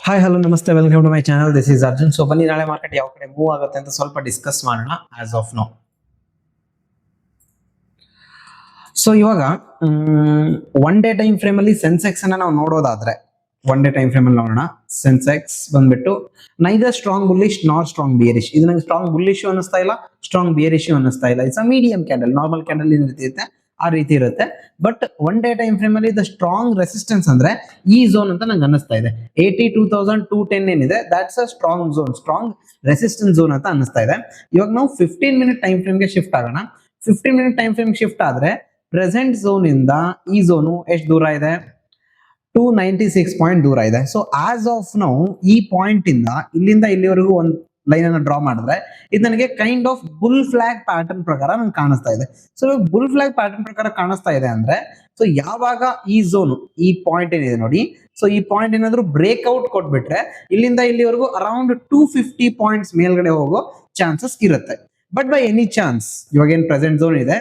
Hi hello ನಮಸ್ತೆ welcome to my channel. This is Arjun. So ಬನ್ನಿ ನಾಳೆ ಮಾರ್ಕೆಟ್ ಯಾವ ಕಡೆ ಮೂವ್ ಆಗುತ್ತೆ ಅಂತ ಸ್ವಲ್ಪ ಡಿಸ್ಕಸ್ ಮಾಡೋಣ ಆಸ್ ಆಫ್ ನೋ. ಸೊ ಇವಾಗ ಒನ್ ಡೇ ಟೈಮ್ ಫ್ರೇಮ್ ಅಲ್ಲಿ ಸೆನ್ಸೆಕ್ಸ್ ಅನ್ನ ನಾವು ನೋಡೋದಾದ್ರೆ ಒನ್ ಡೇ ಟೈಮ್ ಫ್ರೇಮ್ ಅಲ್ಲಿ ನೋಡೋಣ. ಸೆನ್ಸೆಕ್ಸ್ ಬಂದ್ಬಿಟ್ಟು ನೈದರ್ ಸ್ಟ್ರಾಂಗ್ ಬುಲ್ಲಿಶ್ ನಾರ್ ಸ್ಟ್ರಾಂಗ್ ಬಿಯರಿಶ್. ಇದು ನಂಗೆ ಸ್ಟ್ರಾಂಗ್ ಬುಲ್ಲಿಶ್ ಅನ್ನಿಸ್ತಾ ಇಲ್ಲ, ಸ್ಟ್ರಾಂಗ್ ಬಿಯರಿಶ್ ಅನ್ನಿಸ್ತಾ ಇಲ್ಲ. It's a medium candle, normal candle ಏನ್ ರೀತಿ ಇರುತ್ತೆ ಆ ರೀತಿ ಇರುತ್ತೆ. But one day time frame ಅಲ್ಲಿ ದ ಸ್ಟ್ರಾಂಗ್ ರೆಸಿಸ್ಟೆನ್ಸ್ ಅಂದ್ರೆ ಈ ಝೋನ್ ಅಂತ ನಂಗೆ ಅನ್ನಿಸ್ತಾ ಇದೆ. 82,210 ಏನಿದೆ that's a strong zone, strong resistance zone ಅಂತ ಅನ್ನಿಸ್ತಾ ಇದೆ. ಇವಾಗ ನಾವು 15 ಮಿನಿಟ್ ಟೈಮ್ ಫ್ರೇಮ್ ಗೆ ಶಿಫ್ಟ್ ಆಗೋಣ. 15 ಮಿನಿಟ್ ಟೈಮ್ ಫ್ರೇಮ್ ಶಿಫ್ಟ್ ಆದ್ರೆ ಪ್ರೆಸೆಂಟ್ ಝೋನ್ ಇಂದ ಈ ಝೋನು ಎಷ್ಟು ದೂರ ಇದೆ? 296 ಪಾಯಿಂಟ್ ದೂರ ಇದೆ. ಸೊ ಆಸ್ ಆಫ್ ನೌ ಈ ಪಾಯಿಂಟ್ ಇಂದ ಇಲ್ಲಿಂದ ಇಲ್ಲಿವರೆಗೂ ಒಂದು ಲೈನ್ ಅನ್ನ ಡ್ರಾ ಮಾಡಿದ್ರೆ ಇದು ನನಗೆ kind of bull flag pattern ಪ್ರಕಾರ ನಂಗೆ ಕಾಣಿಸ್ತಾ ಇದೆ. ಸೊ ಬುಲ್ ಫ್ಲಾಗ್ ಪ್ಯಾಟರ್ನ್ ಪ್ರಕಾರ ಕಾಣಿಸ್ತಾ ಇದೆ ಅಂದ್ರೆ ಸೊ ಯಾವಾಗ ಈ ಝೋನ್ ಈ ಪಾಯಿಂಟ್ ಏನಿದೆ ನೋಡಿ, ಸೊ ಈ ಪಾಯಿಂಟ್ ಏನಾದ್ರು ಬ್ರೇಕ್ಔಟ್ ಕೊಟ್ಬಿಟ್ರೆ ಇಲ್ಲಿಂದ ಇಲ್ಲಿವರೆಗೂ ಅರೌಂಡ್ 250 ಪಾಯಿಂಟ್ಸ್ ಮೇಲ್ಗಡೆ ಹೋಗೋ ಚಾನ್ಸಸ್ ಇರುತ್ತೆ. ಬಟ್ ಬೈ ಎನಿ ಚಾನ್ಸ್ ಇವಾಗ ಏನ್ ಪ್ರೆಸೆಂಟ್ ಝೋನ್ ಇದೆ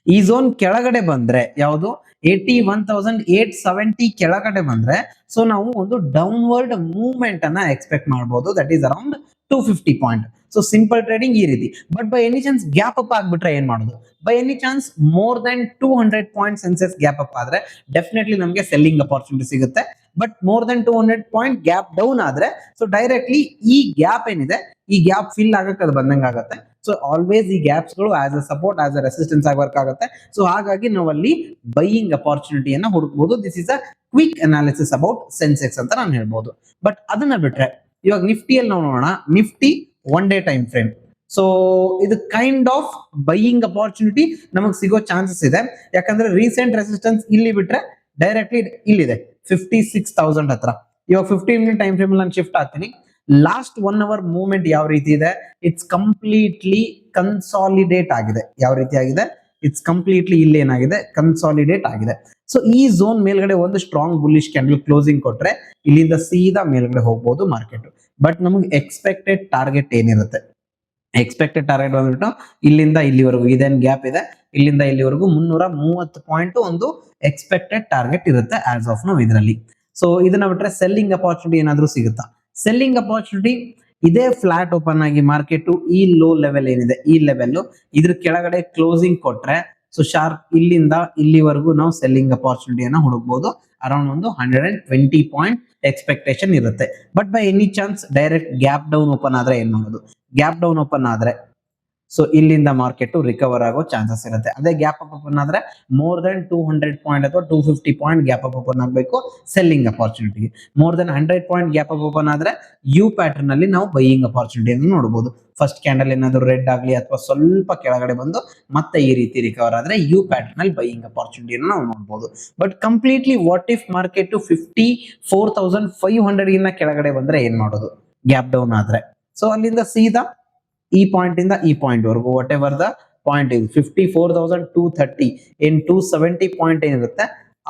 ಈ ಝೋನ್ ಕೆಳಗಡೆ ಬಂದ್ರೆ ಯಾವುದು 81,870 ಕೆಳಗಡೆ ಬಂದ್ರೆ ಸೊ ನಾವು ಒಂದು ಡೌನ್ವರ್ಡ್ ಮೂವ್ಮೆಂಟ್ ಅನ್ನ ಎಕ್ಸ್ಪೆಕ್ಟ್ ಮಾಡಬಹುದು. That is around 250 point. So simple trading ಈ ರೀತಿ. But by any chance gap up ಆಗ್ಬಿಟ್ರೆ ಏನ್ ಮಾಡೋದು? By any chance more than 200 point Sensex gap up ಆದ್ರೆ ಡೆಫಿನೆಟ್ಲಿ ನಮಗೆ ಸೆಲ್ಲಿಂಗ್ ಅಪಾರ್ಚುನಿಟಿ ಸಿಗುತ್ತೆ. But more than 200 point gap down ಆದ್ರೆ ಸೊ ಡೈರೆಕ್ಟ್ಲಿ ಈ ಗ್ಯಾಪ್ ಏನಿದೆ ಈ ಗ್ಯಾಪ್ ಫಿಲ್ ಆಗಕ್ಕೆ ಅದು ಬಂದಂಗೆ ಆಗುತ್ತೆ. ಸೊ ಆಲ್ವೇಸ್ ಈ ಗ್ಯಾಪ್ಸ್ ಗಳು as a support as a resistance ಆಗಿ ವರ್ಕ್ ಆಗುತ್ತೆ. ಸೊ ಹಾಗಾಗಿ ನಾವು ಅಲ್ಲಿ ಬೈಯಿಂಗ್ ಅಪಾರ್ಚುನಿಟಿಯನ್ನ ಹುಡುಕಬಹುದು. This is a quick analysis about Sensex ಅಂತ ನಾನು ಹೇಳ್ಬೋದು. ಬಟ್ ಅದನ್ನ ಬಿಟ್ರೆ ಇವಾಗ ನಿಫ್ಟಿಯಲ್ಲಿ ನಾವು ನೋಡೋಣ. Nifty one day time frame. So ಇದು ಕೈಂಡ್ ಆಫ್ ಬೈಯಿಂಗ್ ಅಪಾರ್ಚುನಿಟಿ ನಮಗೆ ಸಿಗೋ ಚಾನ್ಸಸ್ ಇದೆ. ಯಾಕಂದ್ರೆ ರೀಸೆಂಟ್ ರೆಸಿಸ್ಟೆನ್ಸ್ ಇಲ್ಲಿ ಬಿಟ್ರೆ ಡೈರೆಕ್ಟ್ಲಿ ಇಲ್ಲಿದೆ 56,000 ಹತ್ರ. ಇವಾಗ 15 ಮಿನಿಟ್ ಟೈಮ್ ಫ್ರೇಮ್ ನಾನು ಶಿಫ್ಟ್ ಆಗ್ತೀನಿ. ಲಾಸ್ಟ್ 1 ಅವರ್ ಮೂವ್ಮೆಂಟ್ ಯಾವ ರೀತಿ ಇದೆ? ಇಟ್ಸ್ ಕಂಪ್ಲೀಟ್ಲಿ ಕನ್ಸಾಲಿಡೇಟ್ ಆಗಿದೆ. ಯಾವ ರೀತಿ ಆಗಿದೆ? ಇಟ್ಸ್ ಕಂಪ್ಲೀಟ್ಲಿ ಇಲ್ಲಿ ಏನಾಗಿದೆ? ಕನ್ಸಾಲಿಡೇಟ್ ಆಗಿದೆ. ಸೊ ಈ ಝೋನ್ ಮೇಲ್ಗಡೆ ಒಂದು ಸ್ಟ್ರಾಂಗ್ ಬುಲ್ಲಿಶ್ ಕ್ಯಾಂಡಲ್ ಕ್ಲೋಸಿಂಗ್ ಕೊಟ್ರೆ ಇಲ್ಲಿಂದ ಸೀದಾ ಮೇಲ್ಗಡೆ ಹೋಗ್ಬೋದು ಮಾರ್ಕೆಟ್. ಬಟ್ ನಮಗೆ ಎಕ್ಸ್ಪೆಕ್ಟೆಡ್ ಟಾರ್ಗೆಟ್ ಏನಿರುತ್ತೆ? ಎಕ್ಸ್ಪೆಕ್ಟೆಡ್ ಟಾರ್ಗೆಟ್ ಬಂದ್ಬಿಟ್ಟು ಇಲ್ಲಿಂದ ಇಲ್ಲಿವರೆಗೂ ಇದೇನ್ ಗ್ಯಾಪ್ ಇದೆ, ಇಲ್ಲಿಂದ ಇಲ್ಲಿವರೆಗೂ 330 ಪಾಯಿಂಟ್ ಒಂದು ಎಕ್ಸ್ಪೆಕ್ಟೆಡ್ ಟಾರ್ಗೆಟ್ ಇರುತ್ತೆ ಆಸ್ ಆಫ್ ನಾವು ಇದರಲ್ಲಿ. ಸೊ ಇದನ್ನ ಬಿಟ್ರೆ ಸೆಲ್ಲಿಂಗ್ ಅಪಾರ್ಚುನಿಟಿ ಏನಾದ್ರೂ ಸಿಗುತ್ತಾ? ಸೆಲ್ಲಿಂಗ್ ಅಪಾರ್ಚುನಿಟಿ ಇದೇ ಫ್ಲಾಟ್ ಓಪನ್ ಆಗಿ ಮಾರ್ಕೆಟ್ ಈ ಲೋ ಲೆವೆಲ್ ಏನಿದೆ ಈ ಲೆವೆಲ್ ಇದ್ರ ಕೆಳಗಡೆ ಕ್ಲೋಸಿಂಗ್ ಕೊಟ್ರೆ ಸೊ ಶಾರ್ಪ್ ಇಲ್ಲಿಂದ ಇಲ್ಲಿವರೆಗೂ ನಾವು ಸೆಲ್ಲಿಂಗ್ ಅಪಾರ್ಚುನಿಟಿಯನ್ನ ಹುಡುಕ್ಬಹುದು. ಅರೌಂಡ್ ಒಂದು 120 ಪಾಯಿಂಟ್ ಎಕ್ಸ್ಪೆಕ್ಟೇಷನ್ ಇರುತ್ತೆ. But by any chance direct gap down open ಆದ್ರೆ ಏನ್ ಮಾಡೋದು? ಗ್ಯಾಪ್ ಡೌನ್ ಓಪನ್ ಆದ್ರೆ ಸೊ ಇಲ್ಲಿಂದ ಮಾರ್ಕೆಟ್ ರಿಕವರ್ ಆಗೋ ಚಾನ್ಸಸ್ ಇರುತ್ತೆ. ಅದೇ ಗ್ಯಾಪ್ ಅಪ್ ಓಪನ್ ಆದ್ರೆ ಮೋರ್ ದನ್ 200 ಪಾಯಿಂಟ್ ಅಥವಾ 250 ಪಾಯಿಂಟ್ ಗ್ಯಾಪ್ ಅಪ್ ಓಪನ್ ಆಗಬೇಕು selling opportunity. More than 100 point gap up open ಆದ್ರೆ ಯು ಪ್ಯಾಟರ್ನ್ ಅಲ್ಲಿ ನಾವು ಬೈಯಿಂಗ್ ಅಪಾರ್ಚುನಿಟಿಯನ್ನು ನೋಡಬಹುದು. ಫಸ್ಟ್ ಕ್ಯಾಂಡಲ್ ಏನಾದ್ರು ರೆಡ್ ಆಗಲಿ ಅಥವಾ ಸ್ವಲ್ಪ ಕೆಳಗಡೆ ಬಂದು ಮತ್ತೆ ಈ ರೀತಿ ರಿಕವರ್ ಆದ್ರೆ ಯು ಪ್ಯಾಟರ್ನ್ ಅಲ್ಲಿ ಬೈಯಿಂಗ್ ಅಪಾರ್ಚುನಿಟಿಯನ್ನು ನಾವು ನೋಡಬಹುದು. But completely what if market 54,500 ಗಿನ್ನ ಕೆಳಗಡೆ ಬಂದ್ರೆ ಏನ್ ಮಾಡೋದು? ಗ್ಯಾಪ್ ಡೌನ್ ಆದ್ರೆ ಸೊ ಅಲ್ಲಿಂದ ಸೀದಾ ಈ ಪಾಯಿಂಟ್ ಇಂದ ಈ ಪಾಯಿಂಟ್ ವರೆಗೂ ವಾಟ್ ಎವರ್ ದ ಪಾಯಿಂಟ್ ಇದೆ 54,230 ಇನ್ 270 ಪಾಯಿಂಟ್ ಏನಿರುತ್ತೆ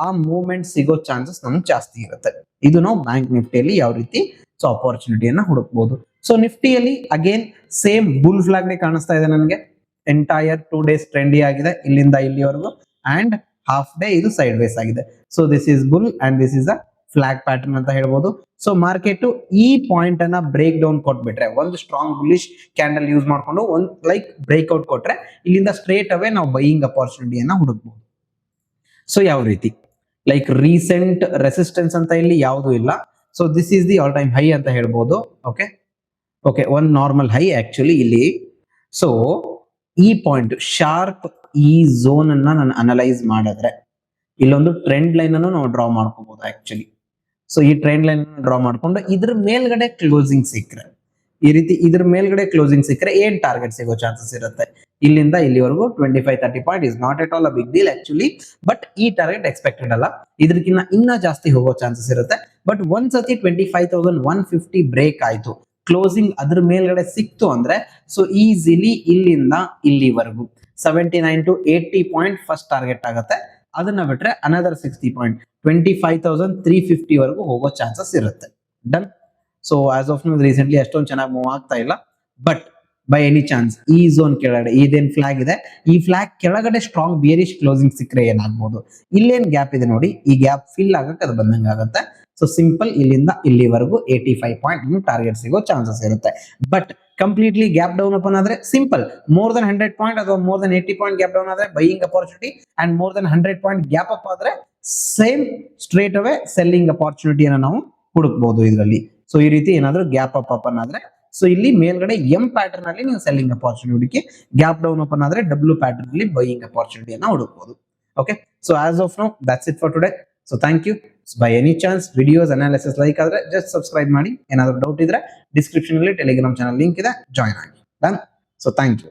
ಆ ಮೂವ್ಮೆಂಟ್ ಸಿಗೋ ಚಾನ್ಸಸ್ ನಮ್ಗೆ ಜಾಸ್ತಿ ಇರುತ್ತೆ. ಇದು ನಾವು ಬ್ಯಾಂಕ್ ನಿಫ್ಟಿಯಲ್ಲಿ ಯಾವ ರೀತಿ ಸೊ ಅಪಾರ್ಚುನಿಟಿಯನ್ನ ಹುಡುಕ್ಬಹುದು. ಸೊ ನಿಫ್ಟಿಯಲ್ಲಿ ಅಗೇನ್ ಸೇಮ್ ಬುಲ್ ಫ್ಲಾಗ್ ನೇ ಕಾಣಿಸ್ತಾ ಇದೆ ನನಗೆ. ಎಂಟೈರ್ 2 ಡೇಸ್ ಟ್ರೆಂಡಿ ಆಗಿದೆ ಇಲ್ಲಿಂದ ಇಲ್ಲಿವರೆಗೂ ಅಂಡ್ ಹಾಫ್ ಡೇ ಇದು ಸೈಡ್ ವೇಸ್ ಆಗಿದೆ. So this is bull and this is a flag pattern ಅಂತ ಹೇಳ್ಬೋದು. ಸೊ ಮಾರ್ಕೆಟ್ ಈ ಪಾಯಿಂಟ್ ಅನ್ನ ಬ್ರೇಕ್ ಡೌನ್ ಕೊಟ್ಬಿಟ್ರೆ ಒಂದು ಸ್ಟ್ರಾಂಗ್ ಬುಲಿಶ್ ಕ್ಯಾಂಡಲ್ ಯೂಸ್ ಮಾಡ್ಕೊಂಡು ಒಂದು ಲೈಕ್ ಬ್ರೇಕ್ಔಟ್ ಕೊಟ್ರೆ ಇಲ್ಲಿಂದ ಸ್ಟ್ರೇಟ್ ಅವೇ ನಾವು ಬೈಯಿಂಗ್ ಅಪಾರ್ಚುನಿಟಿಯನ್ನ ಹುಡುಕ್ಬಹುದು. ಸೊ ಯಾವ ರೀತಿ ಲೈಕ್ ರೀಸೆಂಟ್ ರೆಸಿಸ್ಟೆನ್ಸ್ ಅಂತ ಇಲ್ಲಿ ಯಾವುದು ಇಲ್ಲ. So this is the all time high ಅಂತ ಹೇಳ್ಬೋದು. ಓಕೆ ಒಂದು ನಾರ್ಮಲ್ ಹೈ ಆಕ್ಚುಲಿ ಇಲ್ಲಿ. ಸೊ ಈ ಪಾಯಿಂಟ್ ಶಾರ್ಪ್ ಈ ಝೋನ್ ಅನ್ನ ನಾನು ಅನಲೈಸ್ ಮಾಡಿದ್ರೆ ಇಲ್ಲೊಂದು ಟ್ರೆಂಡ್ ಲೈನ್ ಅನ್ನು ನಾವು ಡ್ರಾ ಮಾಡ್ಕೋಬಹುದು ಆಕ್ಚುಲಿ. ಸೊ ಈ ಟ್ರೆಂಡ್ ಲೈನ್ ಡ್ರಾ ಮಾಡ್ಕೊಂಡು ಇದ್ರ ಮೇಲ್ಗಡೆ ಕ್ಲೋಸಿಂಗ್ ಸಿಕ್ಕರೆ ಈ ರೀತಿ ಇದ್ರ ಮೇಲ್ಗಡೆ ಕ್ಲೋಸಿಂಗ್ ಸಿಕ್ಕರೆ ಏನ್ ಟಾರ್ಗೆಟ್ ಸಿಗೋ ಚಾನ್ಸಸ್ ಇರುತ್ತೆ? ಇಲ್ಲಿಂದ ಇಲ್ಲಿವರೆಗೂ 25-30 point is not at all a big deal actually. But ಈ ಟಾರ್ಗೆಟ್ ಎಕ್ಸ್ಪೆಕ್ಟೆಡ್ ಅಲ್ಲ, ಇದಕ್ಕಿಂತ ಇನ್ನ ಜಾಸ್ತಿ ಹೋಗೋ ಚಾನ್ಸಸ್ ಇರುತ್ತೆ. ಬಟ್ ಒಂದ್ಸತಿ 25,150 ಬ್ರೇಕ್ ಆಯ್ತು, ಕ್ಲೋಸಿಂಗ್ ಅದ್ರ ಮೇಲ್ಗಡೆ ಸಿಕ್ತು ಅಂದ್ರೆ ಸೊ ಈಸಿಲಿ ಇಲ್ಲಿಂದ ಇಲ್ಲಿವರೆಗೂ 79 to 80 ಪಾಯಿಂಟ್ ಫಸ್ಟ್ ಟಾರ್ಗೆಟ್ ಆಗುತ್ತೆ. ಅದನ್ನ ಬಿಟ್ರೆ ಅನದರ್ 60 ಪಾಯಿಂಟ್ 25,350 ವರೆಗೂ ಹೋಗೋ ಚಾನ್ಸಸ್ ಇರುತ್ತೆ. Done. So as of now recently ಅಷ್ಟೊಂದು ಚೆನ್ನಾಗಿ ಮೂವ್ ಆಗ್ತಾ ಇಲ್ಲ. ಬಟ್ ಬೈ ಎನಿ ಚಾನ್ಸ್ ಈ ಝೋನ್ ಕೆಳಗಡೆ ಇದೇನ್ ಫ್ಲಾಗ್ ಇದೆ ಈ ಫ್ಲಾಗ್ ಕೆಳಗಡೆ ಸ್ಟ್ರಾಂಗ್ ಬಿಯರಿಶ್ ಕ್ಲೋಸಿಂಗ್ ಸಿಕ್ಕರೆ ಏನಾಗ್ಬೋದು? ಇಲ್ಲೇನ್ ಗ್ಯಾಪ್ ಇದೆ ನೋಡಿ, ಈ ಗ್ಯಾಪ್ ಫಿಲ್ ಆಗಕ್ಕೆ ಅದು ಬಂದಂಗೆ ಆಗುತ್ತೆ. ಸೊ ಸಿಂಪಲ್ ಇಲ್ಲಿಂದ ಇಲ್ಲಿವರೆಗೂ 85 ಪಾಯಿಂಟ್ ಟಾರ್ಗೆಟ್ ಸಿಗೋ ಚಾನ್ಸಸ್ ಇರುತ್ತೆ. But completely gap down open ಆದ್ರೆ ಸಿಂಪಲ್ ಮೋರ್ ದನ್ 100 ಪಾಯಿಂಟ್ ಅಥವಾ more than 80 point gap down ಆದ್ರೆ buying opportunity, and more than 100 point gap up ಆದ್ರೆ ಸೇಮ್ ಸ್ಟ್ರೇಟ್ ಅವೇ ಸೆಲ್ಲಿಂಗ್ ಅಪಾರ್ಚುನಿಟಿಯನ್ನು ನಾವು ಹುಡುಕ್ಬಹುದು ಇದರಲ್ಲಿ. ಸೊ ಈ ರೀತಿ ಏನಾದ್ರೂ ಗ್ಯಾಪ್ ಅಪ್ ಓಪನ್ ಆದ್ರೆ, ಸೊ ಇಲ್ಲಿ ಮೇಲ್ಗಡೆ ಎಂ ಪ್ಯಾಟರ್ನ್ ಅಲ್ಲಿ ನೀವು selling opportunity, gap down open ಆದ್ರೆ ಡಬ್ಲ್ಯೂ ಪ್ಯಾಟರ್ನ್ ಅಲ್ಲಿ ಬೈಯಿಂಗ್ ಅಪಾರ್ಚುನಿಟಿಯನ್ನು ಹುಡುಕಬಹುದು. Okay, so as of now that's it for today. So thank you. By any chance videos analysis like ಆದ್ರೆ ಜಸ್ಟ್ ಸಬ್ಸ್ಕ್ರೈಬ್ ಮಾಡಿ. ಏನಾದ್ರು ಡೌಟ್ ಇದ್ರೆ ಡಿಸ್ಕ್ರಿಪ್ಷನ್ ಅಲ್ಲಿ ಟೆಲಿಗ್ರಾಮ್ ಚಾನಲ್ ಲಿಂಕ್ ಇದೆ, ಜಾಯ್ನ್ ಆಗಿ. ಡನ್. So thank you.